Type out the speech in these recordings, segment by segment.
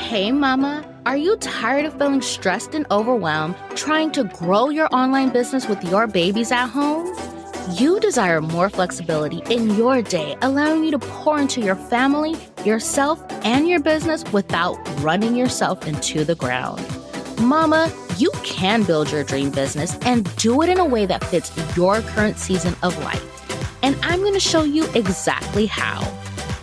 Hey mama, are you tired of feeling stressed and overwhelmed trying to grow your online business with your babies at home? You desire more flexibility in your day, allowing you to pour into your family, yourself, and your business without running yourself into the ground. Mama, you can build your dream business and do it in a way that fits your current season of life. And I'm going to show you exactly how.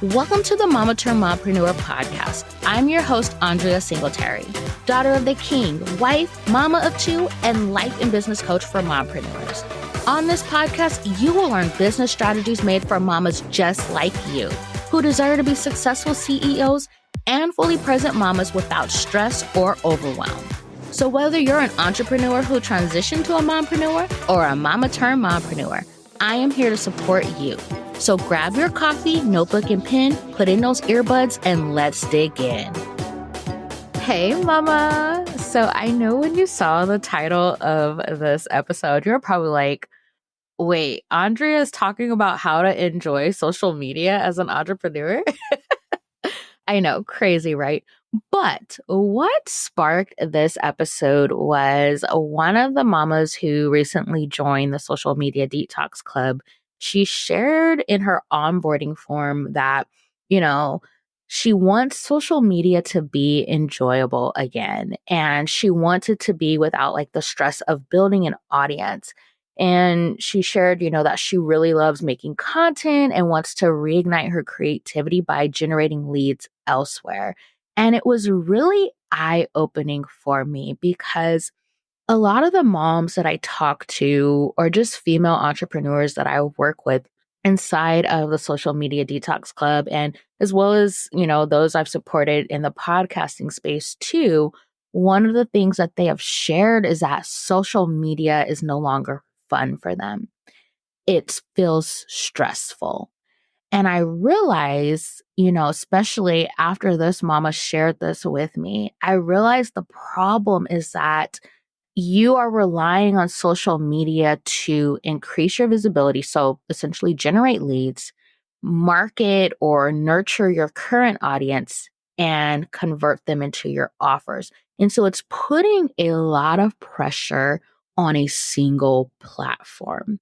Welcome to the Mama Turned Mompreneur podcast. I'm your host, Andrea Singletary, daughter of the king, wife, mama of two, and life and business coach for mompreneurs. On this podcast, you will learn business strategies made for mamas just like you, who desire to be successful CEOs and fully present mamas without stress or overwhelm. So whether you're an entrepreneur who transitioned to a mompreneur or a mama turned mompreneur, I am here to support you. So grab your coffee, notebook, and pen, put in those earbuds, and let's dig in. Hey, mama. So I know when you saw the title of this episode, you're probably like, wait, Andrea is talking about how to enjoy social media as an entrepreneur? I know, crazy, right? But what sparked this episode was one of the mamas who recently joined the Social Media Detox Club. She shared in her onboarding form that, she wants social media to be enjoyable again. And she wants it to be without like the stress of building an audience. And she shared, that she really loves making content and wants to reignite her creativity by generating leads elsewhere. And it was really eye-opening for me because a lot of the moms that I talk to, or just female entrepreneurs that I work with inside of the Social Media Detox Club, and as well as, those I've supported in the podcasting space too, one of the things that they have shared is that social media is no longer fun for them. It feels stressful. And I realized, especially after this mama shared this with me, I realized the problem is that you are relying on social media to increase your visibility. So essentially generate leads, market or nurture your current audience, and convert them into your offers. And so it's putting a lot of pressure on a single platform.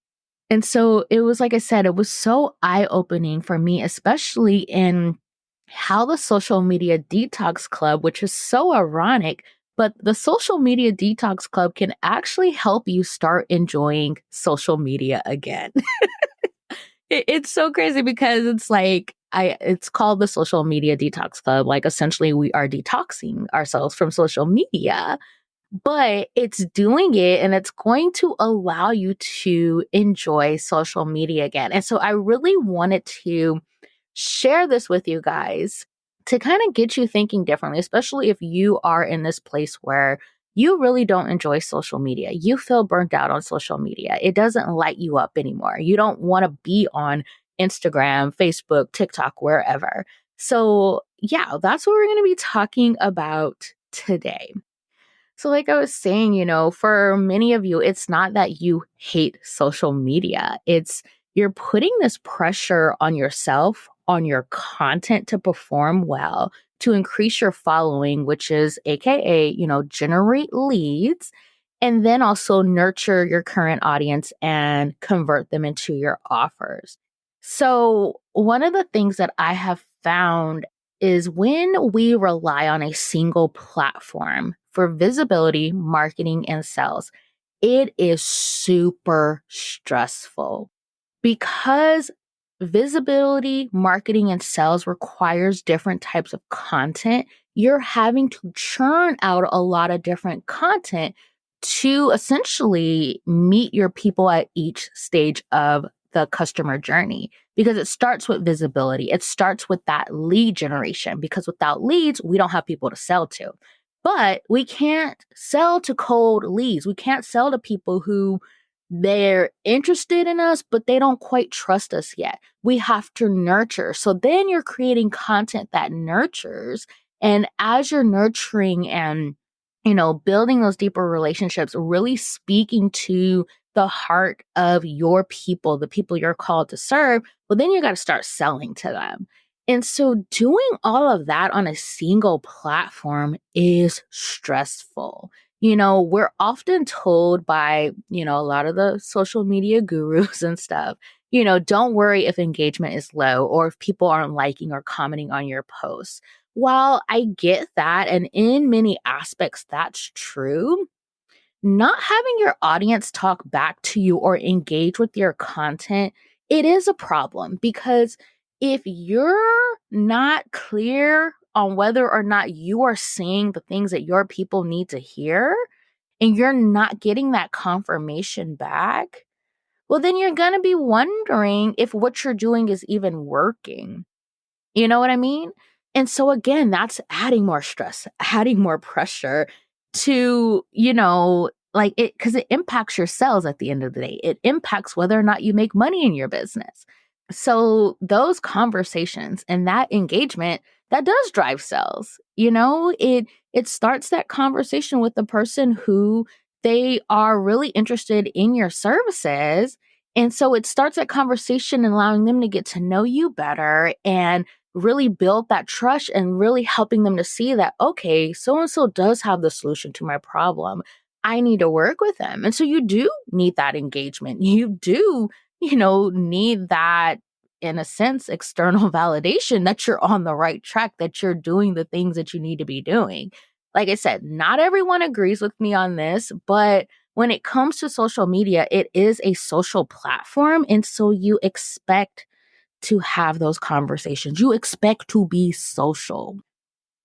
And so it was, like I said, it was so eye-opening for me, especially in how the Social Media Detox Club, which is so ironic, but the Social Media Detox Club can actually help you start enjoying social media again. It's so crazy because it's like, it's called the Social Media Detox Club. Like essentially we are detoxing ourselves from social media. But it's doing it and it's going to allow you to enjoy social media again. And so I really wanted to share this with you guys to kind of get you thinking differently, especially if you are in this place where you really don't enjoy social media. You feel burnt out on social media. It doesn't light you up anymore. You don't want to be on Instagram, Facebook, TikTok, wherever. So yeah, that's what we're going to be talking about today. So like I was saying, for many of you, it's not that you hate social media. It's you're putting this pressure on yourself, on your content to perform well, to increase your following, which is AKA, generate leads, and then also nurture your current audience and convert them into your offers. So one of the things that I have found is when we rely on a single platform for visibility, marketing, and sales, it is super stressful because visibility, marketing, and sales requires different types of content. You're having to churn out a lot of different content to essentially meet your people at each stage of the customer journey, because it starts with visibility. It starts with that lead generation, because without leads, we don't have people to sell to. But we can't sell to cold leads. We can't sell to people who they're interested in us, but they don't quite trust us yet. We have to nurture. So then you're creating content that nurtures. And as you're nurturing and, building those deeper relationships, really speaking to the heart of your people, the people you're called to serve, well, then you got to start selling to them. And so doing all of that on a single platform is stressful. We're often told by, a lot of the social media gurus and stuff, don't worry if engagement is low or if people aren't liking or commenting on your posts. While I get that, and in many aspects, that's true, not having your audience talk back to you or engage with your content, it is a problem because if you're not clear on whether or not you are saying the things that your people need to hear and you're not getting that confirmation back, well, then you're going to be wondering if what you're doing is even working. You know what I mean? And so again, that's adding more stress, adding more pressure to, like it, because it impacts your sales at the end of the day. It impacts whether or not you make money in your business. So those conversations and that engagement, that does drive sales. It starts that conversation with the person who they are really interested in your services. And so it starts that conversation and allowing them to get to know you better and really build that trust and really helping them to see that, okay, so and so does have the solution to my problem. I need to work with them. And so you do need that engagement. You do, need that, in a sense, external validation that you're on the right track, that you're doing the things that you need to be doing. Like I said, not everyone agrees with me on this, but when it comes to social media, it is a social platform. And so you expect to have those conversations. You expect to be social.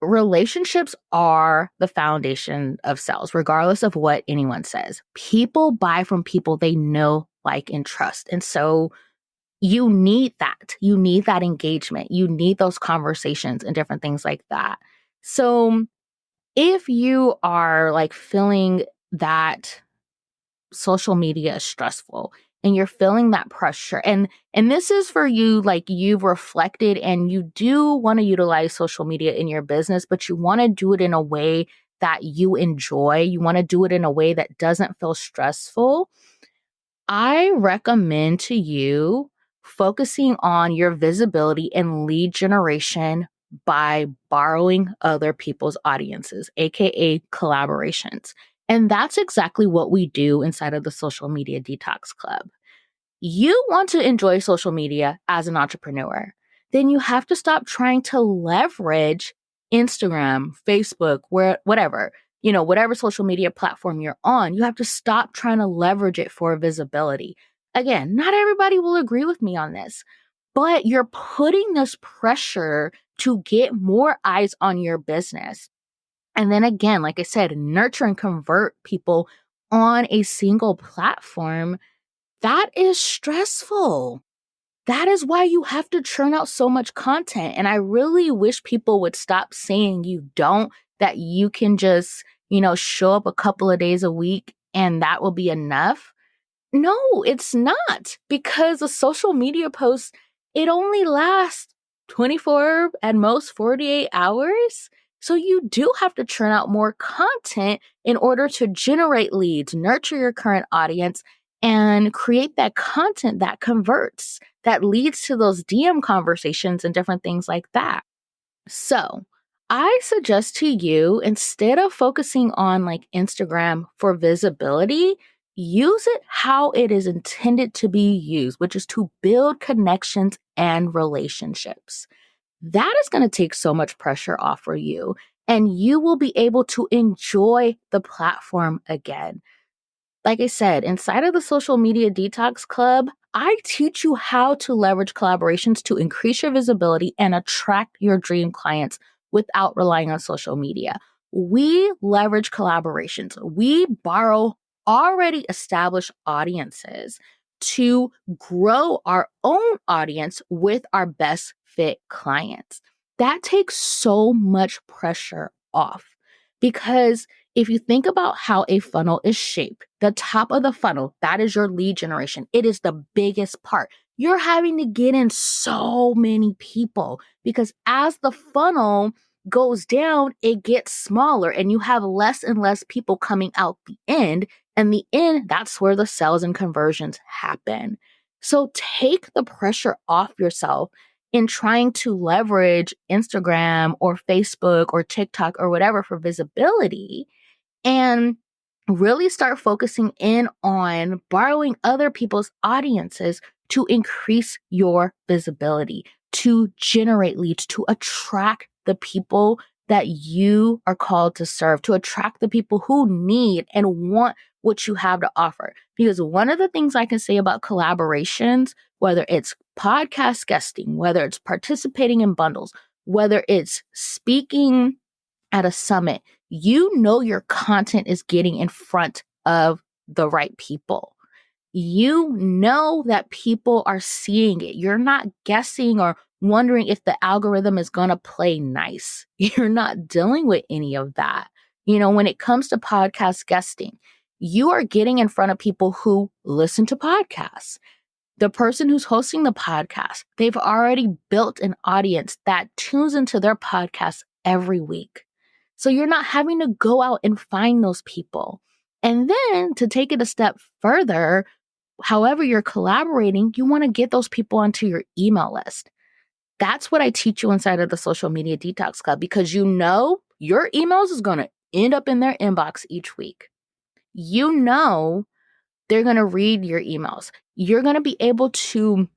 Relationships are the foundation of sales, regardless of what anyone says. People buy from people they know, like, and trust. And so you need that. You need that engagement. You need those conversations and different things like that. So if you are like feeling that social media is stressful and you're feeling that pressure and this is for you, like you've reflected and you do want to utilize social media in your business, but you want to do it in a way that you enjoy. You want to do it in a way that doesn't feel stressful. I recommend to you focusing on your visibility and lead generation by borrowing other people's audiences, aka collaborations. And that's exactly what we do inside of the Social Media Detox Club. You want to enjoy social media as an entrepreneur, then you have to stop trying to leverage Instagram, Facebook, whatever, whatever social media platform you're on. You have to stop trying to leverage it for visibility. Again, not everybody will agree with me on this, but you're putting this pressure to get more eyes on your business. And then again, like I said, nurture and convert people on a single platform. That is stressful. That is why you have to churn out so much content. And I really wish people would stop saying you don't, that you can just, show up a couple of days a week and that will be enough. No, it's not, because a social media post, it only lasts 24, at most 48 hours. So you do have to churn out more content in order to generate leads, nurture your current audience, and create that content that converts, that leads to those DM conversations and different things like that. So I suggest to you, instead of focusing on like Instagram for visibility, use it how it is intended to be used, which is to build connections and relationships. That is going to take so much pressure off for you, and you will be able to enjoy the platform again. Like I said, inside of the Social Media Detox Club, I teach you how to leverage collaborations to increase your visibility and attract your dream clients without relying on social media. We leverage collaborations. We borrow already established audiences to grow our own audience with our best fit clients. That takes so much pressure off, because if you think about how a funnel is shaped, the top of the funnel, that is your lead generation. It is the biggest part. You're having to get in so many people, because as the funnel goes down, it gets smaller and you have less and less people coming out the end. And the end, that's where the sales and conversions happen. So take the pressure off yourself in trying to leverage Instagram or Facebook or TikTok or whatever for visibility, and really start focusing in on borrowing other people's audiences to increase your visibility, to generate leads, to attract the people that you are called to serve, to attract the people who need and want what you have to offer. Because one of the things I can say about collaborations, whether it's podcast guesting, whether it's participating in bundles, whether it's speaking at a summit, you know your content is getting in front of the right people. You know that people are seeing it. You're not guessing or wondering if the algorithm is going to play nice. You're not dealing with any of that. When it comes to podcast guesting, you are getting in front of people who listen to podcasts. The person who's hosting the podcast, they've already built an audience that tunes into their podcast every week. So you're not having to go out and find those people. And then to take it a step further, however you're collaborating, you want to get those people onto your email list. That's what I teach you inside of the Social Media Detox Club, because your emails is going to end up in their inbox each week. They're going to read your emails. You're going to be able to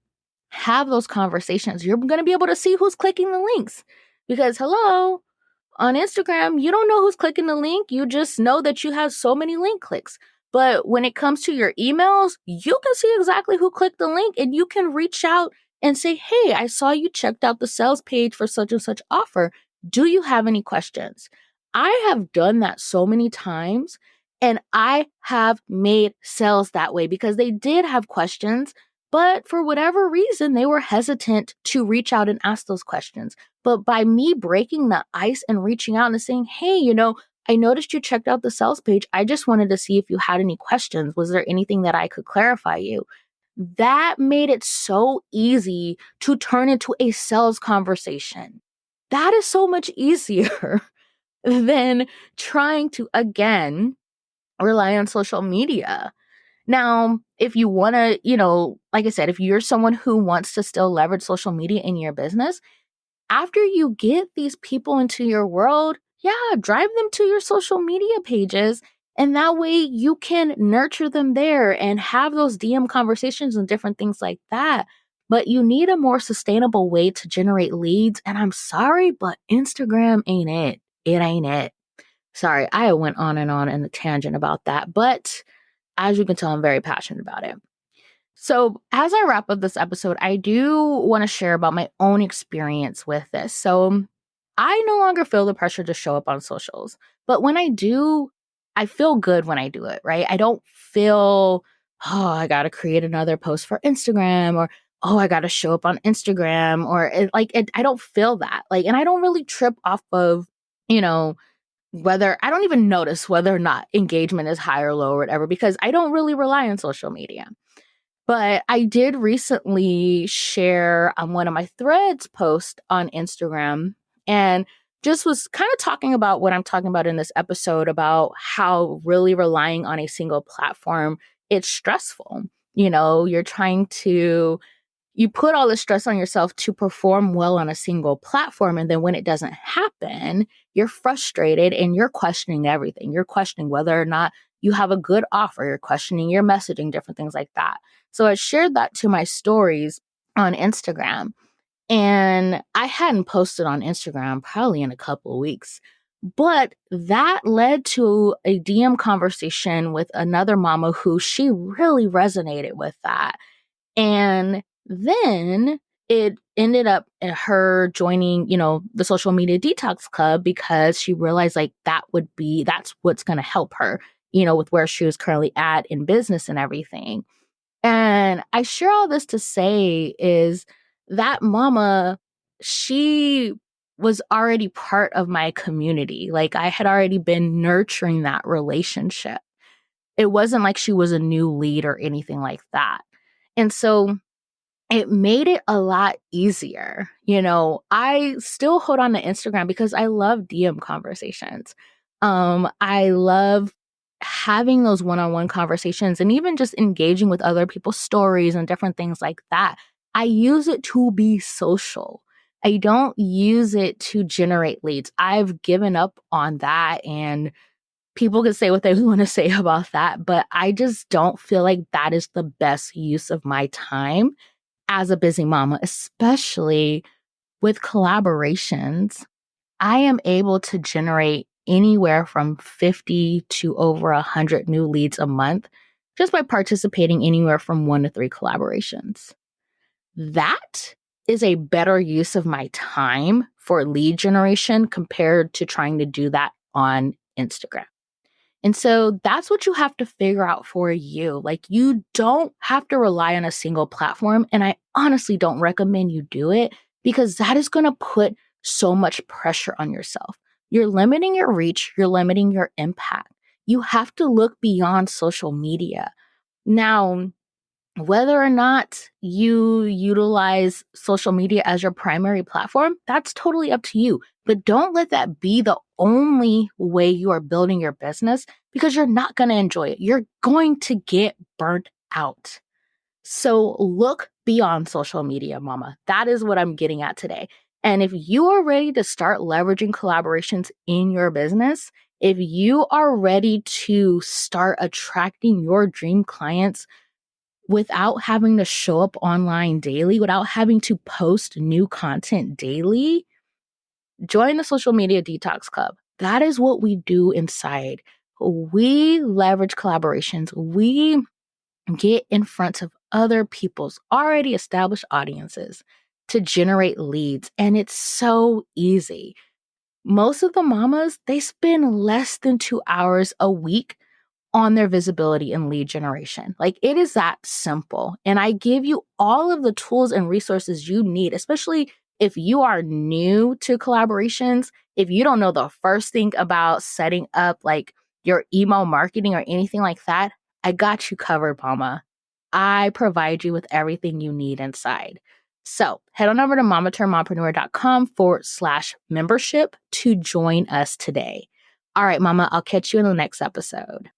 have those conversations. You're going to be able to see who's clicking the links, because on Instagram, you don't know who's clicking the link. You just know that you have so many link clicks. But when it comes to your emails, you can see exactly who clicked the link, and you can reach out and say, hey, I saw you checked out the sales page for such and such offer. Do you have any questions? I have done that so many times, and I have made sales that way because they did have questions, but for whatever reason, they were hesitant to reach out and ask those questions. But by me breaking the ice and reaching out and saying, hey, I noticed you checked out the sales page. I just wanted to see if you had any questions. Was there anything that I could clarify you? That made it so easy to turn into a sales conversation. That is so much easier than trying to, again, rely on social media. Now, if you want to, like I said, if you're someone who wants to still leverage social media in your business, after you get these people into your world, drive them to your social media pages. And that way you can nurture them there and have those DM conversations and different things like that. But you need a more sustainable way to generate leads. And I'm sorry, but Instagram ain't it. It ain't it. Sorry, I went on and on in a tangent about that. But as you can tell, I'm very passionate about it. So as I wrap up this episode, I do want to share about my own experience with this. So I no longer feel the pressure to show up on socials. But when I do, I feel good when I do it, right? I don't feel, I got to create another post for Instagram, or, I got to show up on Instagram, or I don't feel that. And I don't really trip off of, I don't even notice whether or not engagement is high or low or whatever, because I don't really rely on social media. But I did recently share on one of my threads post on Instagram, and just was kind of talking about what I'm talking about in this episode, about how really relying on a single platform, it's stressful. You put all this stress on yourself to perform well on a single platform. And then when it doesn't happen, you're frustrated and you're questioning everything. You're questioning whether or not you have a good offer. You're questioning your messaging, different things like that. So I shared that to my stories on Instagram, and I hadn't posted on Instagram probably in a couple of weeks. But that led to a DM conversation with another mama who she really resonated with that. And then it ended up in her joining, the Social Media Detox Club, because she realized that's what's going to help her, with where she was currently at in business and everything. And I share all this to say is that mama, she was already part of my community. I had already been nurturing that relationship. It wasn't like she was a new lead or anything like that. And so it made it a lot easier. I still hold on to Instagram because I love DM conversations. I love having those one-on-one conversations and even just engaging with other people's stories and different things like that. I use it to be social. I don't use it to generate leads. I've given up on that, and people can say what they want to say about that, but I just don't feel like that is the best use of my time as a busy mama, especially with collaborations. I am able to generate anywhere from 50 to over 100 new leads a month just by participating anywhere from 1 to 3 collaborations. That is a better use of my time for lead generation compared to trying to do that on Instagram. And so that's what you have to figure out for you. Like, you don't have to rely on a single platform. And I honestly don't recommend you do it because that is going to put so much pressure on yourself. You're limiting your reach. You're limiting your impact. You have to look beyond social media. Now, whether or not you utilize social media as your primary platform, that's totally up to you. But don't let that be the only way you are building your business because you're not going to enjoy it. You're going to get burnt out. So look beyond social media, mama. That is what I'm getting at today. And if you are ready to start leveraging collaborations in your business, if you are ready to start attracting your dream clients without having to show up online daily, without having to post new content daily, join the Social Media Detox Club. That is what we do inside. We leverage collaborations. We get in front of other people's already established audiences to generate leads. And it's so easy. Most of the mamas, they spend less than 2 hours a week on their visibility and lead generation. Like, it is that simple. And I give you all of the tools and resources you need, especially if you are new to collaborations. If you don't know the first thing about setting up like your email marketing or anything like that, I got you covered, mama. I provide you with everything you need inside. So head on over to mompreneur.com/membership to join us today. All right, mama, I'll catch you in the next episode.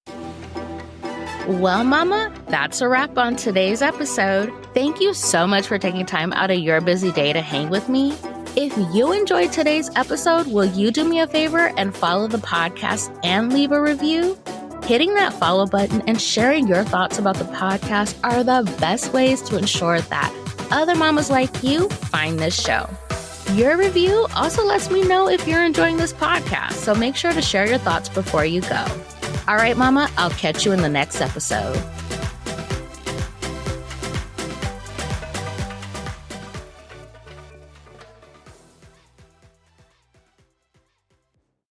Well, mama, that's a wrap on today's episode. Thank you so much for taking time out of your busy day to hang with me. If you enjoyed today's episode, will you do me a favor and follow the podcast and leave a review? Hitting that follow button and sharing your thoughts about the podcast are the best ways to ensure that other mamas like you find this show. Your review also lets me know if you're enjoying this podcast, so make sure to share your thoughts before you go. All right, mama, I'll catch you in the next episode.